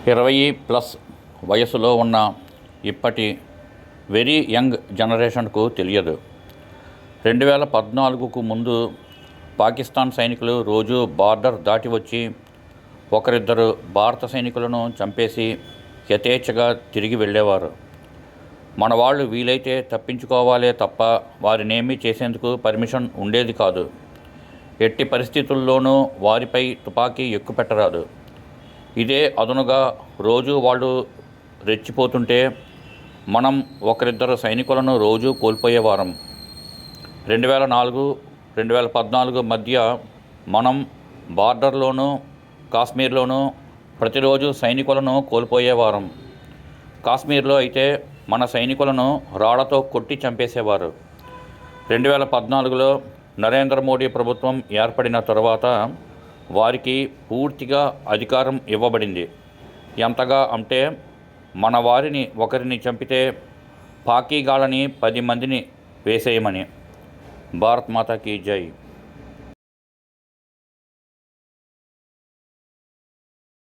20+ వయసులో ఉన్న ఇప్పటి వెరీ యంగ్ జనరేషన్కు తెలియదు. 2014కు ముందు పాకిస్తాన్ సైనికులు రోజు బార్డర్ దాటి వచ్చి ఒకరిద్దరు భారత సైనికులను చంపేసి యథేచ్ఛగా తిరిగి వెళ్ళేవారు. మన వాళ్ళు వీలైతే తప్పించుకోవాలే తప్ప వారినేమీ చేసేందుకు పర్మిషన్ ఉండేది కాదు. ఎట్టి పరిస్థితుల్లోనూ వారిపై తుపాకీ ఎక్కుపెట్టరాదు. ఇదే అదనుగా రోజు వాళ్ళు రెచ్చిపోతుంటే మనం ఒకరిద్దరు సైనికులను రోజు కోల్పోయేవారం. 2004-2014 మధ్య మనం బార్డర్లోనూ కాశ్మీర్లోనూ ప్రతిరోజు సైనికులను కోల్పోయేవారం. కాశ్మీర్లో అయితే మన సైనికులను రాళ్లతో కొట్టి చంపేసేవారు. 2014లో నరేంద్ర మోడీ ప్రభుత్వం ఏర్పడిన తరువాత వారికి పూర్తిగా అధికారం ఇవ్వబడింది. ఎంతగా అంటే మన వారిని ఒకరిని చంపితే పాకీగాళ్ళని 10 మందిని వేసేయమని. భారత్ మాతాకి జై.